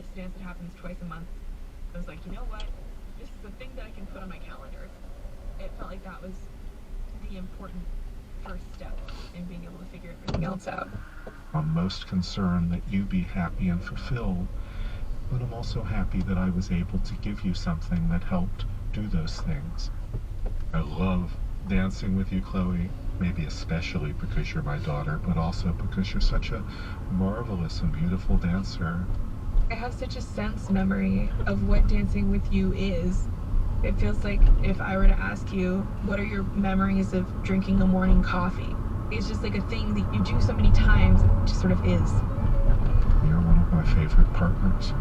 this dance that happens twice a month. I was like, you know what? This is a thing that I can put on my calendar. It felt like that was the important first step in being able to figure everything else out. I'm most concerned that you be happy and fulfilled, but I'm also happy that I was able to give you something that helped do those things. I love dancing with you, Chloe, maybe especially because you're my daughter, but also because you're such a marvelous and beautiful dancer. I have such a sense memory of what dancing with you is. It feels like if I were to ask you, what are your memories of drinking a morning coffee? It's just like a thing that you do so many times, it just sort of is. You're one of my favorite partners.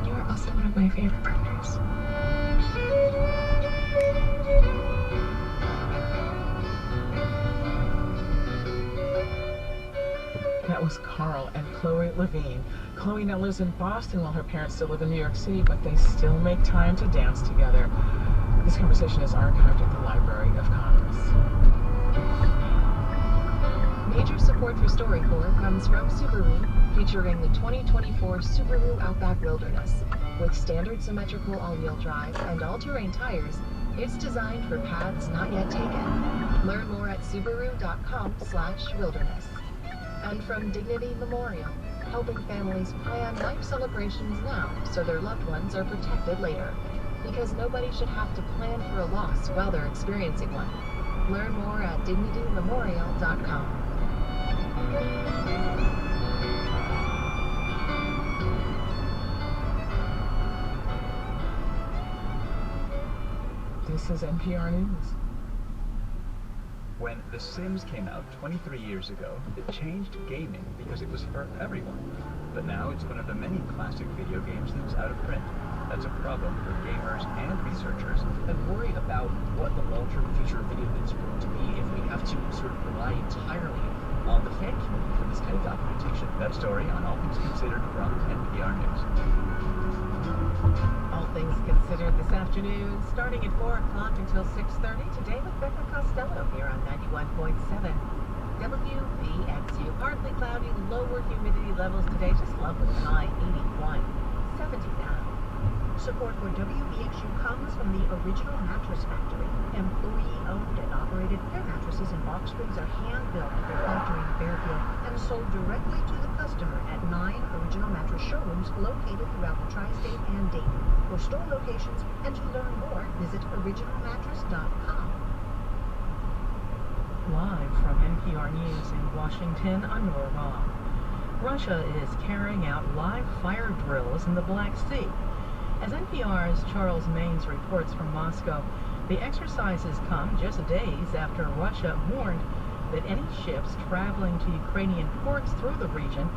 You are also one of my favorite partners. That was Carl and Chloe Levine. Chloe now lives in Boston while her parents still live in New York City, but they still make time to dance together. This conversation is archived at the Library of Congress. Major support for StoryCorps comes from Subaru, featuring the 2024 Subaru Outback Wilderness. With standard symmetrical all-wheel drive and all-terrain tires, it's designed for paths not yet taken. Learn more at subaru.com/wilderness. And from Dignity Memorial, helping families plan life celebrations now so their loved ones are protected later. Because nobody should have to plan for a loss while they're experiencing one. Learn more at dignitymemorial.com. This is NPR News. When The Sims came out 23 years ago, it changed gaming because it was for everyone. But now it's one of the many classic video games that's out of print. That's a problem for gamers and researchers that worry about what the long-term future of video games are going to be if we have to sort of rely entirely on the fan community for this kind of documentation. That story on All Things Considered from NPR News. All Things Considered this afternoon, starting at 4 o'clock until 6:30. Today with Becca Costello here on 91.7 WVXU. Partly cloudy, lower humidity levels today, just lovely, high 81, 70 now. Support for WVXU comes from the Original Mattress Factory. Employee-owned and operated, their mattresses and box springs are hand-built at their factory in Fairfield and sold directly to the customer at 9 Original Mattress showrooms located throughout the tri-state and Dayton. For store locations and to learn more, visit originalmattress.com. Live from NPR News in Washington, I'm Nora Robb. Russia is carrying out live fire drills in the Black Sea. As NPR's Charles Maines reports from Moscow, the exercises come just days after Russia warned that any ships traveling to Ukrainian ports through the region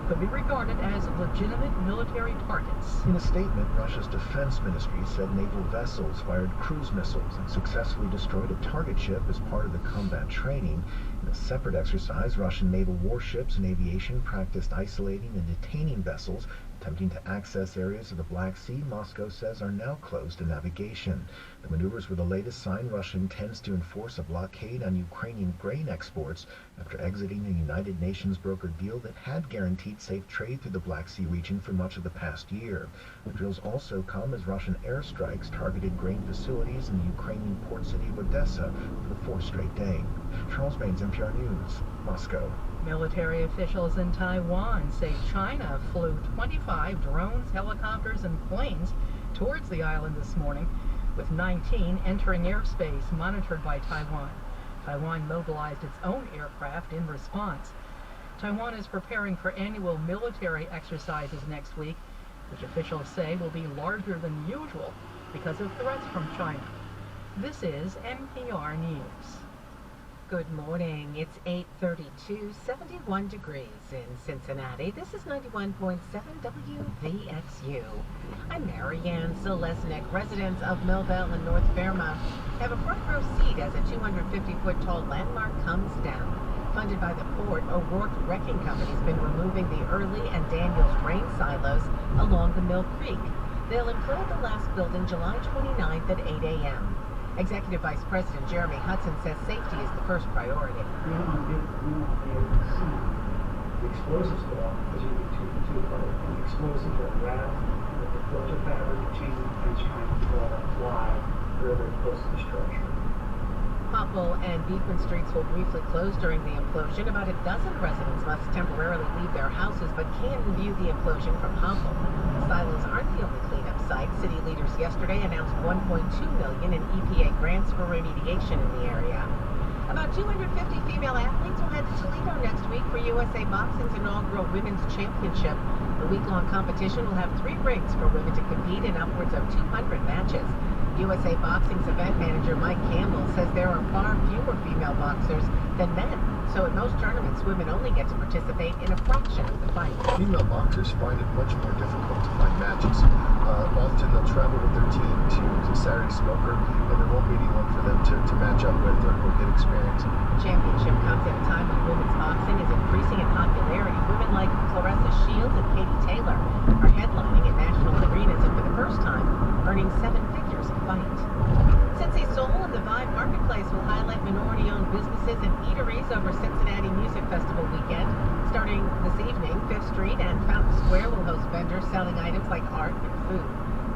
could be regarded as legitimate military targets. In a statement, Russia's defense ministry said naval vessels fired cruise missiles and successfully destroyed a target ship as part of the combat training. In a separate exercise, Russian naval warships and aviation practiced isolating and detaining vessels attempting to access areas of the Black Sea Moscow says are now closed to navigation. The maneuvers were the latest sign Russia intends to enforce a blockade on Ukrainian grain exports after exiting a United Nations brokered deal that had guaranteed safe trade through the Black Sea region for much of the past year. The drills also come as Russian airstrikes targeted grain facilities in the Ukrainian port city of Odessa for the fourth straight day. Charles Maines, NPR News, Moscow. Military officials in Taiwan say China flew 25 drones, helicopters, and planes towards the island this morning, with 19 entering airspace monitored by Taiwan. Taiwan mobilized its own aircraft in response. Taiwan is preparing for annual military exercises next week, which officials say will be larger than usual because of threats from China. This is NPR News. Good morning. It's 8:32, 71 degrees in Cincinnati. This is 91.7 WVXU. I'm Marianne Selesnick. Residents of Millville and North Fairmount have a front row seat as a 250-foot tall landmark comes down. Funded by the port, O'Rourke Wrecking Company has been removing the Early and Daniels grain silos along the Mill Creek. They'll implode the last building July 29th at 8 a.m. Executive Vice President Jeremy Hudson says safety is the first priority. We want to be able to see the explosives go off because you need two parts. The explosives are wrapped with the filter fabric and chain link fence trying to keep all that fly very, very close to the structure. Popple and Beekman Streets will briefly close during the implosion. About a dozen residents must temporarily leave their houses but can view the implosion from Popple. Silos aren't the only cleanup site. City leaders yesterday announced $1.2 million in EPA grants for remediation in the area. About 250 female athletes will head to Toledo next week for USA Boxing's inaugural Women's Championship. The week-long competition will have 3 rings for women to compete in upwards of 200 matches. USA Boxing's event manager Mike Campbell says there are far fewer female boxers than men. So at most tournaments, women only get to participate in a fraction of the fight. Female boxers find it much more difficult to find matches. Often they'll travel with their team to Saturday Smoker, and there won't be anyone for them to match up with or get experience. The championship comes at a time when women's boxing is increasing in popularity. Women like Clarissa Shields and Katie Taylor are headlining in national arenas and for the first time earning 7 figures a fight. Cincy Soul and the Vibe Marketplace will highlight minority-owned businesses and eateries over Cincinnati Music Festival weekend. Starting this evening, 5th Street and Fountain Square will host vendors selling items like art and food.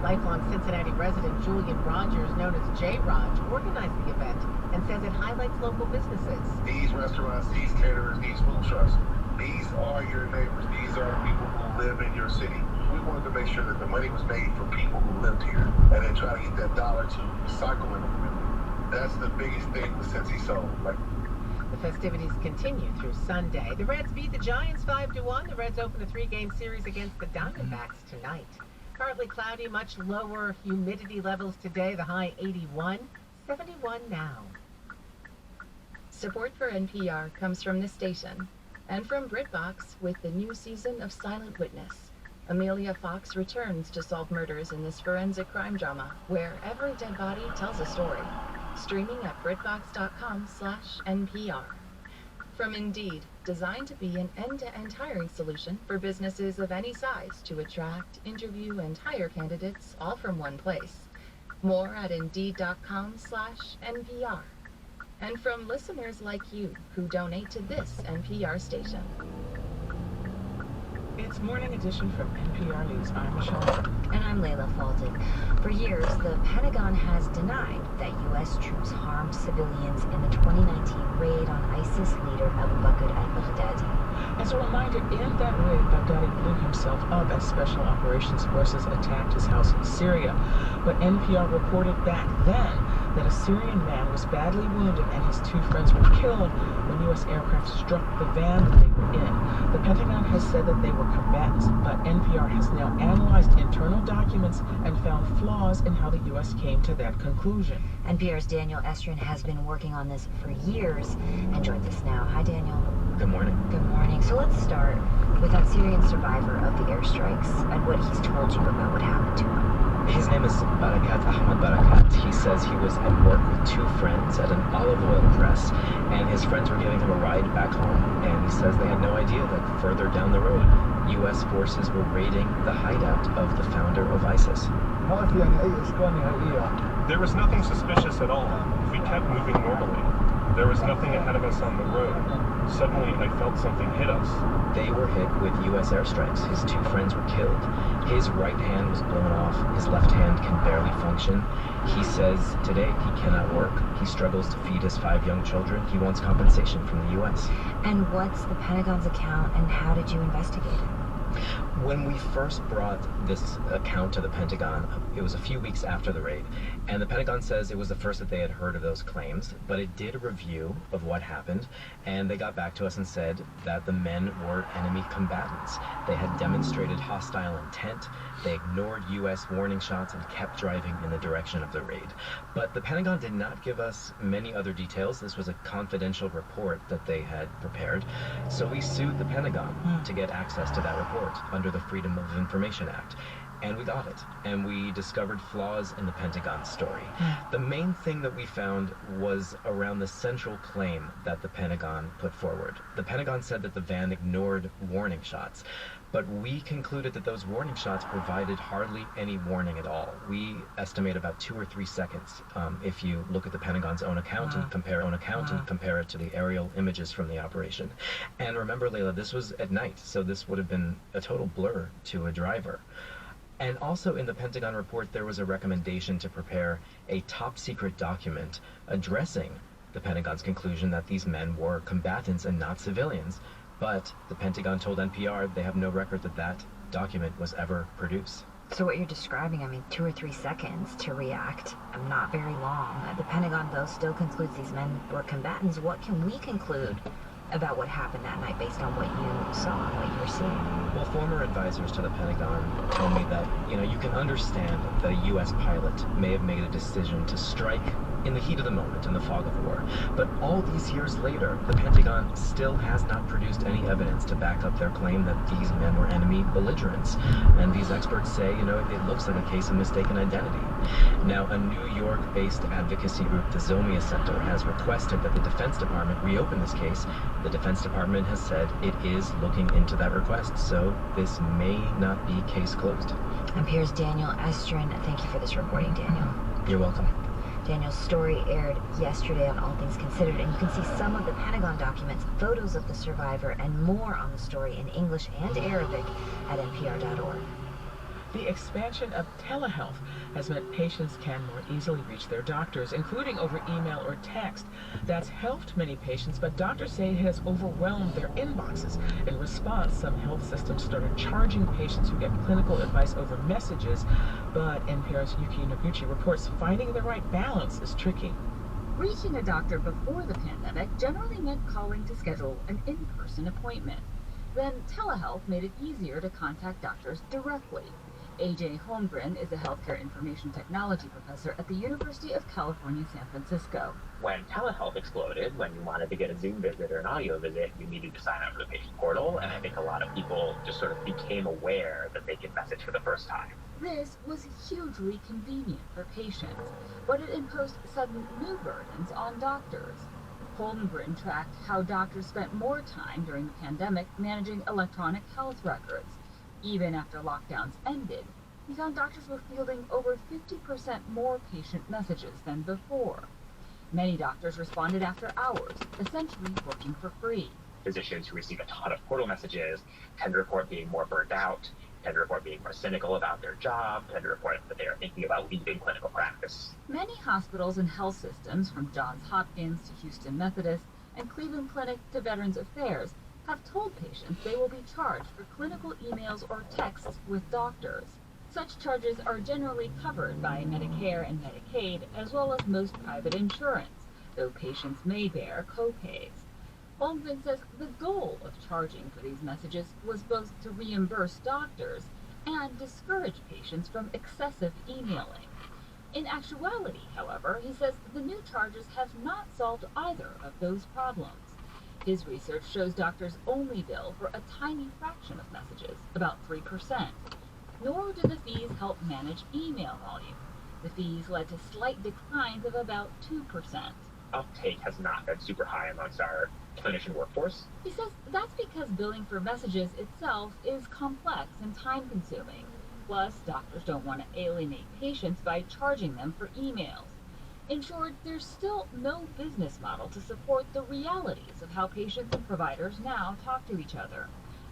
Lifelong Cincinnati resident Julian Rogers, known as J-Raj, organized the event and says it highlights local businesses. These restaurants, these caterers, these food trucks, these are your neighbors. These are people who live in your city. We wanted to make sure that the money was made for people who lived here and then try to get that dollar to cycle in the community. That's the biggest thing with Cincy Soul. The festivities continue through Sunday. The Reds beat the Giants 5-1. The Reds open a 3-game series against the Diamondbacks tonight. Partly cloudy, much lower humidity levels today. The high 81, 71 now. Support for NPR comes from this station and from BritBox with the new season of Silent Witness. Amelia Fox returns to solve murders in this forensic crime drama where every dead body tells a story. Streaming at BritBox.com/NPR. From Indeed, designed to be an end-to-end hiring solution for businesses of any size to attract, interview, and hire candidates all from one place. More at Indeed.com/NPR. And from listeners like you who donate to this NPR station. It's Morning Edition from NPR News. I'm Michelle. And I'm Layla Faldick. For years, the Pentagon has denied that U.S. troops harmed civilians in the 2019 raid on ISIS leader Abu Bakr al-Baghdadi. As a reminder, in that raid, Baghdadi blew himself up as Special Operations Forces attacked his house in Syria. But NPR reported back then that a Syrian man was badly wounded and his 2 friends were killed when U.S. aircraft struck the van that they were in. The Pentagon has said that they were combatants, but NPR has now analyzed internal documents and found flaws in how the U.S. came to that conclusion. NPR's Daniel Estrin has been working on this for years and joins us now. Hi, Daniel. Good morning. Good morning. So let's start with that Syrian survivor of the airstrikes and what he's told you about what happened to him. His name is Barakat Ahmad Barakat. He says he was at work with 2 friends at an olive oil press, and his friends were giving him a ride back home, and he says they had no idea that further down the road, U.S. forces were raiding the hideout of the founder of ISIS. There was nothing suspicious at all. We kept moving normally. There was nothing ahead of us on the road. Suddenly, I felt something hit us. They were hit with U.S. airstrikes. His 2 friends were killed. His right hand was blown off. His left hand can barely function. He says today he cannot work. He struggles to feed his 5 young children. He wants compensation from the U.S. And what's the Pentagon's account, and how did you investigate it? When we first brought this account to the Pentagon, it was a few weeks after the raid, and the Pentagon says it was the first that they had heard of those claims, but it did a review of what happened, and they got back to us and said that the men were enemy combatants. They had demonstrated hostile intent, they ignored U.S. warning shots, and kept driving in the direction of the raid. But the Pentagon did not give us many other details. This was a confidential report that they had prepared, so we sued the Pentagon to get access to that report under the Freedom of Information Act. And we got it. And we discovered flaws in the Pentagon's story. The main thing that we found was around the central claim that the Pentagon put forward. The Pentagon said that the van ignored warning shots. But we concluded that those warning shots provided hardly any warning at all. We estimate about 2 or 3 seconds if you look at the Pentagon's own account and compare it to the aerial images from the operation. And remember, Layla, this was at night, so this would have been a total blur to a driver. And also in the Pentagon report, there was a recommendation to prepare a top-secret document addressing the Pentagon's conclusion that these men were combatants and not civilians. But the Pentagon told NPR they have no record that that document was ever produced. So what you're describing, I mean, 2 or 3 seconds to react, not very long. The Pentagon, though, still concludes these men were combatants. What can we conclude about what happened that night based on what you saw and what you were seeing? Well, former advisors to the Pentagon told me that, you can understand that a U.S. pilot may have made a decision to strike in the heat of the moment, in the fog of war. But all these years later, the Pentagon still has not produced any evidence to back up their claim that these men were enemy belligerents. And these experts say, it looks like a case of mistaken identity. Now, a New York-based advocacy group, the Zomia Center, has requested that the Defense Department reopen this case. The Defense Department has said it is looking into that request, so this may not be case closed. NPR's Daniel Estrin, thank you for this reporting, Daniel. You're welcome. Daniel's story aired yesterday on All Things Considered, and you can see some of the Pentagon documents, photos of the survivor, and more on the story in English and Arabic at npr.org. The expansion of telehealth has meant patients can more easily reach their doctors, including over email or text. That's helped many patients, but doctors say it has overwhelmed their inboxes. In response, some health systems started charging patients who get clinical advice over messages, but NPR's Yuki Noguchi reports finding the right balance is tricky. Reaching a doctor before the pandemic generally meant calling to schedule an in-person appointment. Then telehealth made it easier to contact doctors directly. A.J. Holmgren is a healthcare information technology professor at the University of California, San Francisco. When telehealth exploded, when you wanted to get a Zoom visit or an audio visit, you needed to sign up for the patient portal, and I think a lot of people just sort of became aware that they could message for the first time. This was hugely convenient for patients, but it imposed sudden new burdens on doctors. Holmgren tracked how doctors spent more time during the pandemic managing electronic health records. Even after lockdowns ended, he found doctors were fielding over 50% more patient messages than before. Many doctors responded after hours, essentially working for free. Physicians who receive a ton of portal messages tend to report being more burned out, tend to report being more cynical about their job, tend to report that they are thinking about leaving clinical practice. Many hospitals and health systems, from Johns Hopkins to Houston Methodist and Cleveland Clinic to Veterans Affairs, have told patients they will be charged for clinical emails or texts with doctors. Such charges are generally covered by Medicare and Medicaid, as well as most private insurance, though patients may bear co-pays. Holmgren says the goal of charging for these messages was both to reimburse doctors and discourage patients from excessive emailing. In actuality, however, he says the new charges have not solved either of those problems. His research shows doctors only bill for a tiny fraction of messages, about 3%. Nor do the fees help manage email volume. The fees led to slight declines of about 2%. Uptake has not been super high amongst our clinician workforce. He says that's because billing for messages itself is complex and time-consuming. Plus, doctors don't want to alienate patients by charging them for emails. In short, there's still no business model to support the realities of how patients and providers now talk to each other.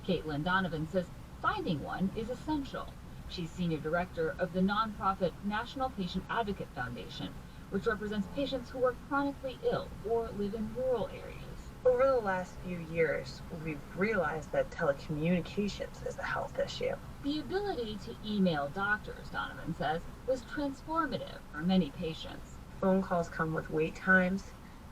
Caitlin Donovan says finding one is essential. She's senior director of the nonprofit National Patient Advocate Foundation, which represents patients who are chronically ill or live in rural areas. Over the last few years, we've realized that telecommunications is a health issue. The ability to email doctors, Donovan says, was transformative for many patients. Phone calls come with wait times.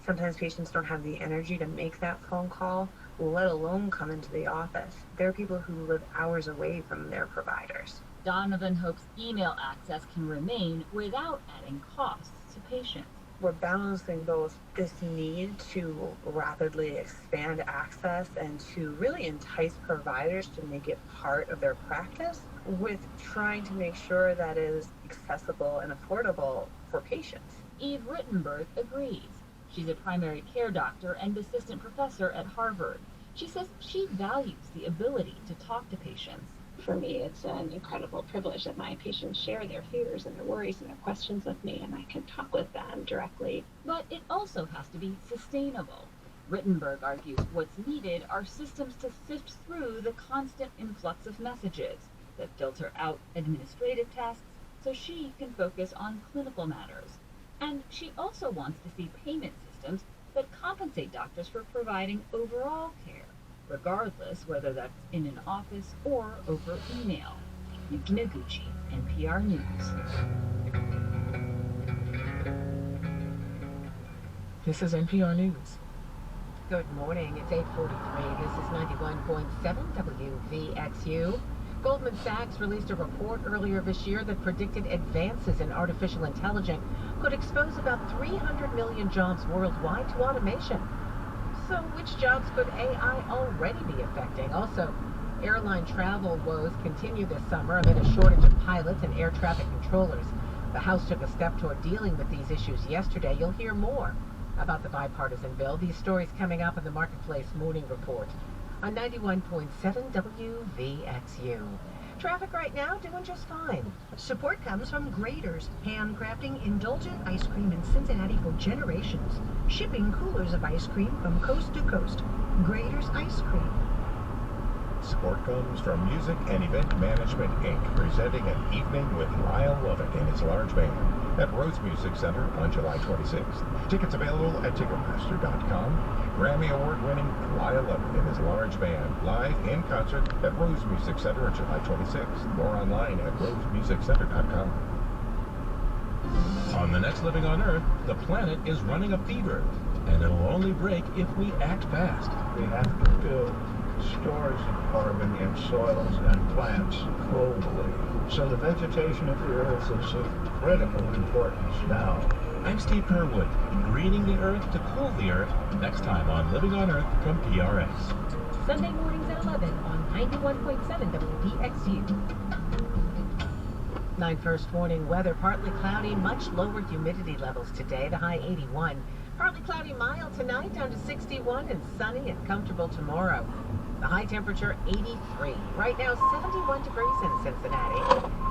Sometimes patients don't have the energy to make that phone call, let alone come into the office. There are people who live hours away from their providers. Donovan hopes email access can remain without adding costs to patients. We're balancing both this need to rapidly expand access and to really entice providers to make it part of their practice with trying to make sure that it is accessible and affordable for patients. Eve Rittenberg agrees. She's a primary care doctor and assistant professor at Harvard. She says she values the ability to talk to patients. For me, it's an incredible privilege that my patients share their fears and their worries and their questions with me, and I can talk with them directly. But it also has to be sustainable. Rittenberg argues what's needed are systems to sift through the constant influx of messages that filter out administrative tasks so she can focus on clinical matters. And she also wants to see payment systems that compensate doctors for providing overall care, regardless whether that's in an office or over email. Yuki Noguchi, NPR News. This is NPR News. Good morning. It's 8:43. This is 91.7 WVXU. Goldman Sachs released a report earlier this year that predicted advances in artificial intelligence could expose about 300 million jobs worldwide to automation. So which jobs could AI already be affecting? Also, airline travel woes continue this summer amid a shortage of pilots and air traffic controllers. The House took a step toward dealing with these issues yesterday. You'll hear more about the bipartisan bill. These stories coming up in the Marketplace Morning Report on 91.7 WVXU. Traffic right now doing just fine. Support comes from Grader's, handcrafting indulgent ice cream in Cincinnati for generations. Shipping coolers of ice cream from coast to coast. Grader's Ice Cream. Support comes from Music and Event Management, Inc., presenting an evening with Lyle Lovett and his large band at Rhodes Music Center on July 26th. Tickets available at Ticketmaster.com. Grammy Award-winning Lyle Lovett and his large band live in concert at Rhodes Music Center on July 26th. More online at RhodesMusicCenter.com. On the next Living on Earth, the planet is running a fever, and it'll only break if we act fast. We have to build storage of carbon in soils and plants globally. So the vegetation of the Earth is of critical importance now. I'm Steve Kerwood, greening the Earth to cool the Earth, next time on Living on Earth from PRX. Sunday mornings at 11 on 91.7 WVXU. 9 first morning weather, partly cloudy, much lower humidity levels today, the high 81. Partly cloudy, mild tonight, down to 61, and sunny and comfortable tomorrow. The high temperature 83. Right now 71 degrees in Cincinnati.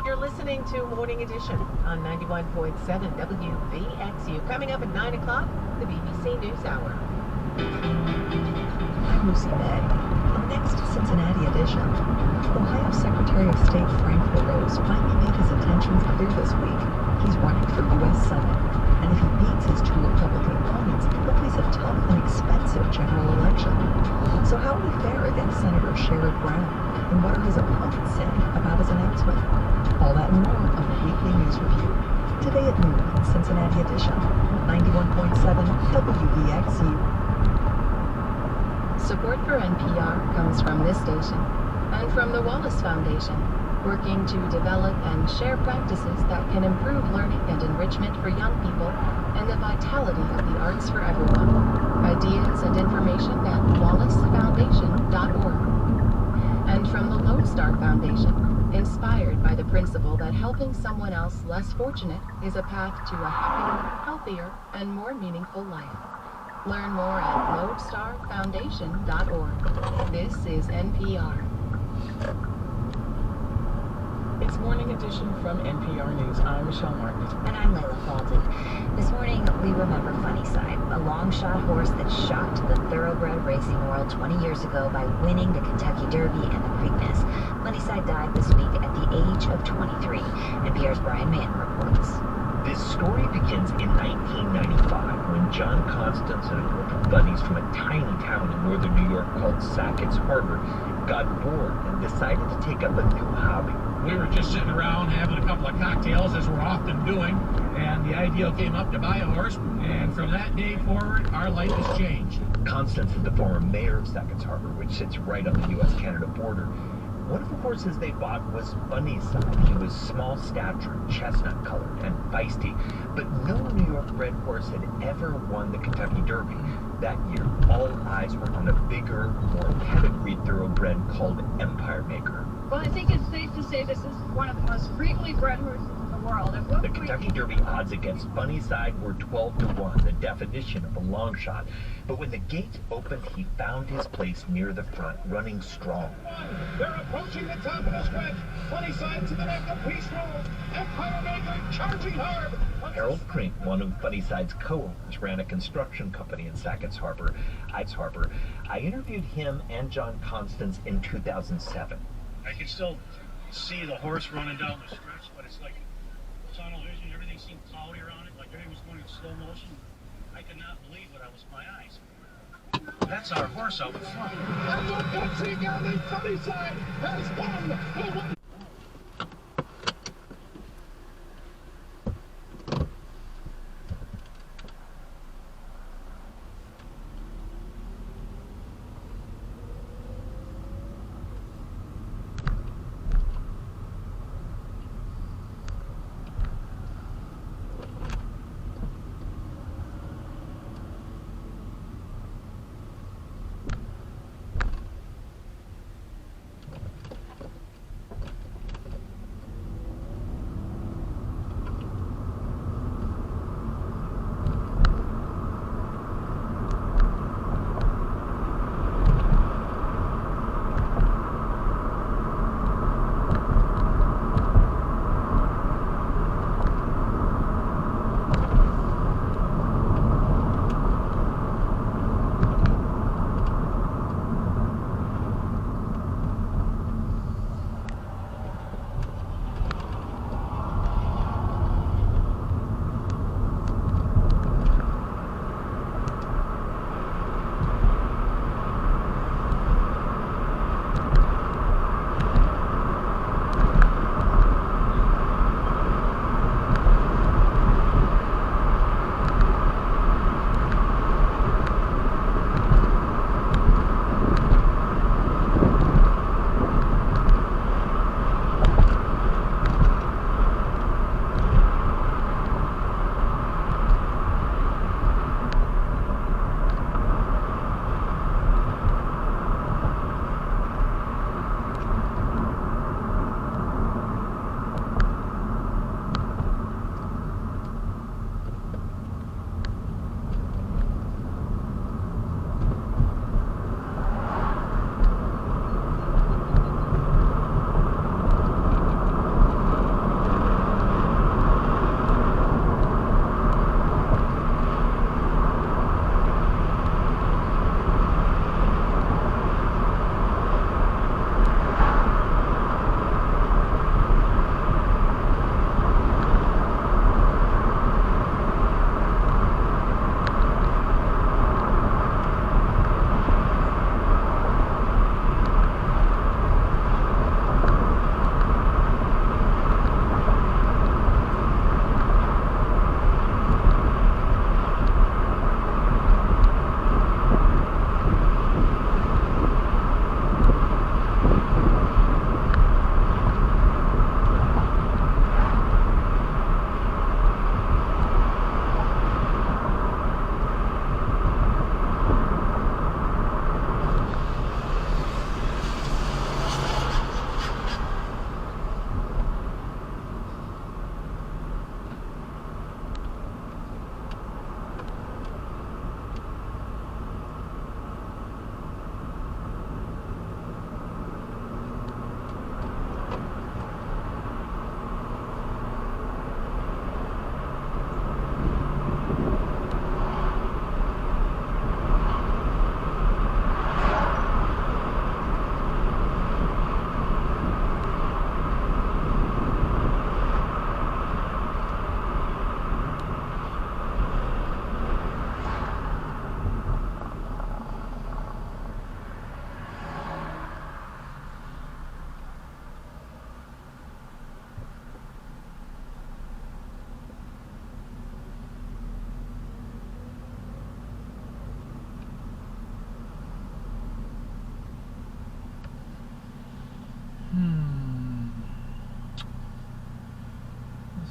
You're listening to Morning Edition on 91.7 WVXU. Coming up at 9 o'clock, the BBC News Hour. I'm Lucy May. On next Cincinnati Edition, Ohio Secretary of State Frank LaRose finally made his intentions clear this week. He's running for U.S. Senate, and if he beats his two Republican opponents, he'll face a tough and expensive general election. So how will he fare against Senator Sherrod Brown, and what are his opponents saying about his announcement? All that and more on the Weekly News Review. Today at noon, Cincinnati Edition, 91.7 WVXU. Support for NPR comes from this station and from the Wallace Foundation, working to develop and share practices that can improve learning and enrichment for young people and the vitality of the arts for everyone. Ideas and information at wallacefoundation.org. And from the Lone Star Foundation, inspired by the principle that helping someone else less fortunate is a path to a happier, healthier, and more meaningful life. Learn more at LoneStarFoundation.org. This is NPR. It's Morning Edition from NPR News. I'm Michelle Martin. And I'm Layla Falden. This morning, we remember Funnyside, a long-shot horse that shocked the thoroughbred racing world 20 years ago by winning the Kentucky Derby and the Preakness. Funnyside died this week at the age of 23. NPR's Brian Mann reports. This story begins in 1995 when John Constance and a group of buddies from a tiny town in northern New York called Sackett's Harbor got bored and decided to take up a new hobby. We were just sitting around having a couple of cocktails, as we're often doing, and the idea came up to buy a horse, and from that day forward, our life has changed. Constance is the former mayor of Sackett's Harbor, which sits right on the U.S.-Canada border. One of the horses they bought was Funnyside. He was small statured, chestnut-colored, and feisty, but no New York-bred horse had ever won the Kentucky Derby. That year, all eyes were on a bigger, more pedigreed thoroughbred called Empire Maker. Well, I think it's safe to say this is one of the most frequently bred horses in the world. And The Kentucky Derby odds against Funnyside were 12-1, the definition of a long shot. But when the gates opened, he found his place near the front, running strong. They're approaching the top of the stretch. Funnyside to the left of Peace Road. Empire Maker charging hard. Harold Crink, one of Funnyside's co-owners, ran a construction company in Sackett's Harbor. I interviewed him and John Constance in 2007. I can still see the horse running down the stretch, but it's like tunnel vision. Everything seemed cloudy around it, like everything was going in slow motion. I could not believe what I was my eyes. That's our horse out in front. And look, that's the early Funnyside has won.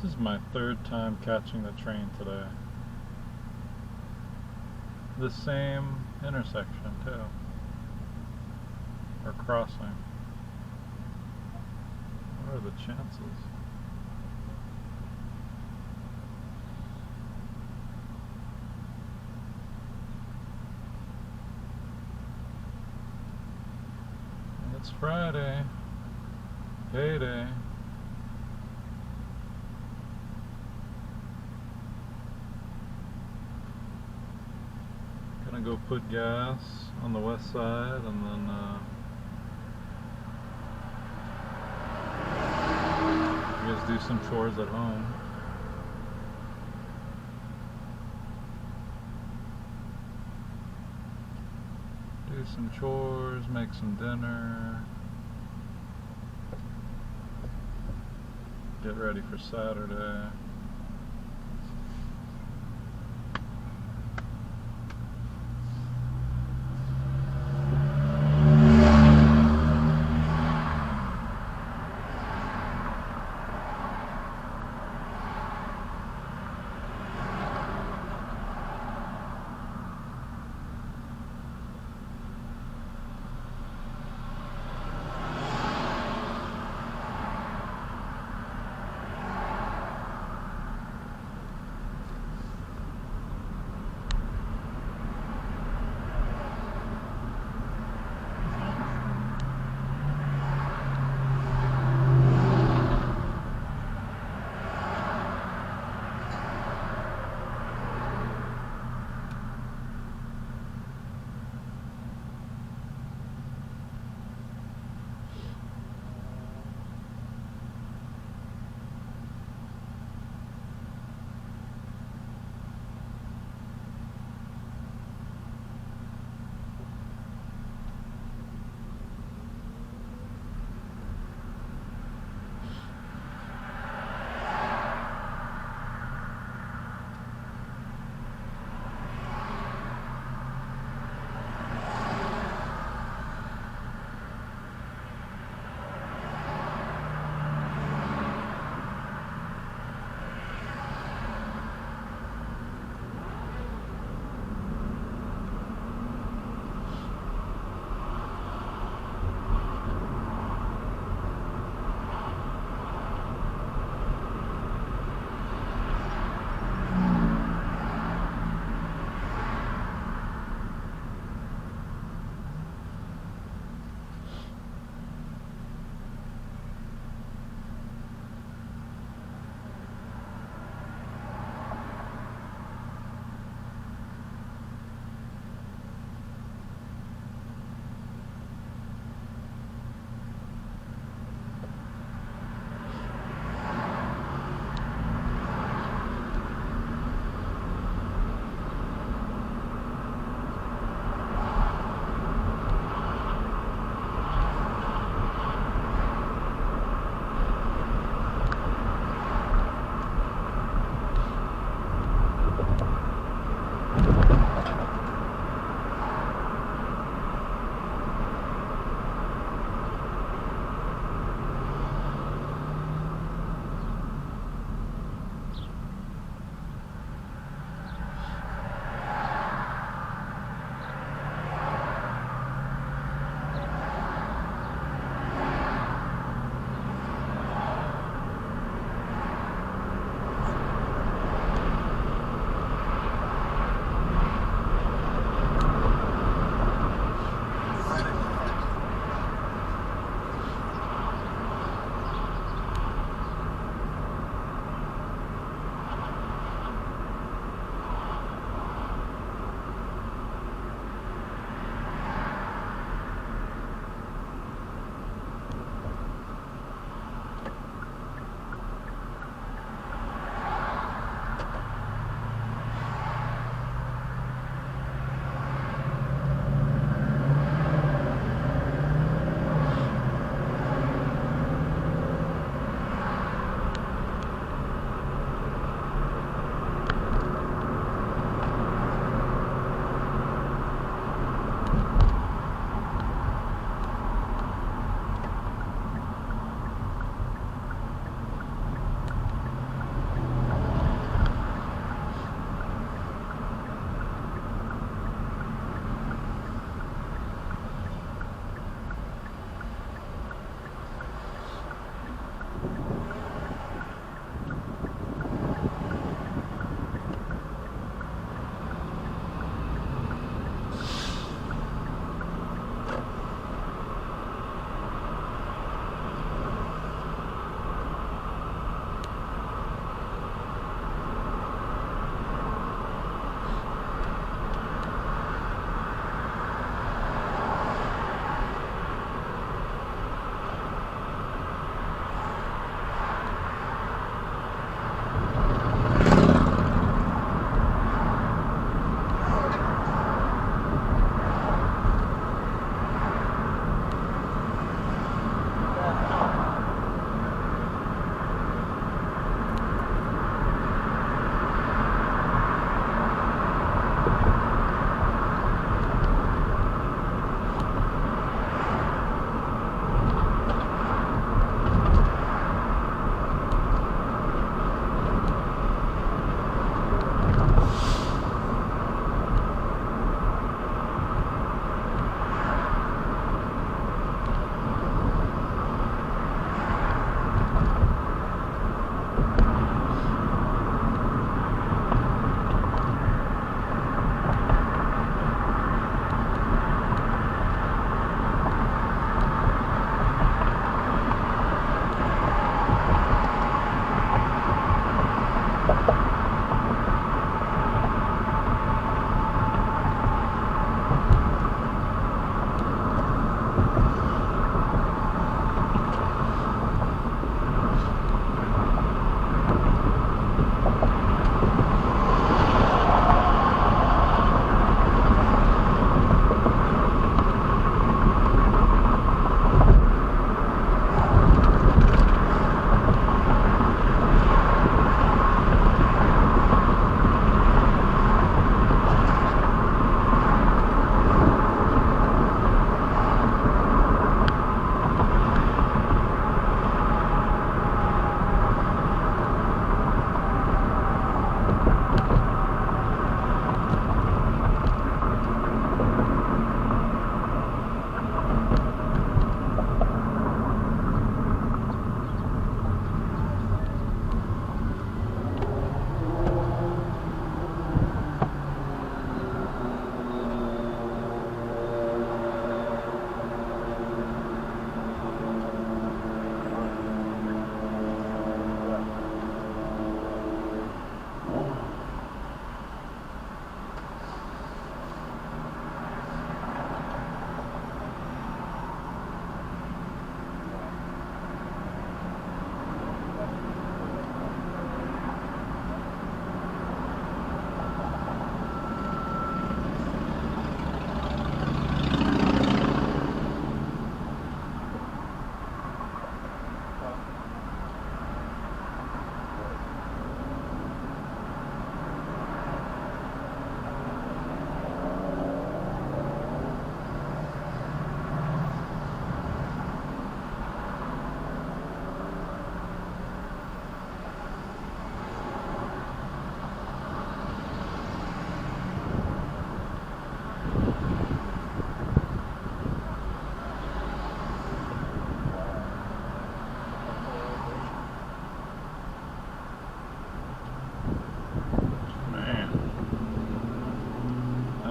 This is my third time catching the train today. The same intersection too. Or crossing. What are the chances? Friday. Payday. Gonna go put gas on the west side and then I guess do some chores at home. Do some chores, make some dinner. Get ready for Saturday.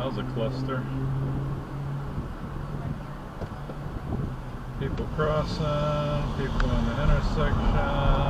That was a cluster. People crossing, people in the intersection.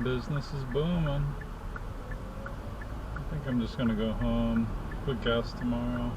Business is booming. I think I'm just gonna go home, put gas tomorrow.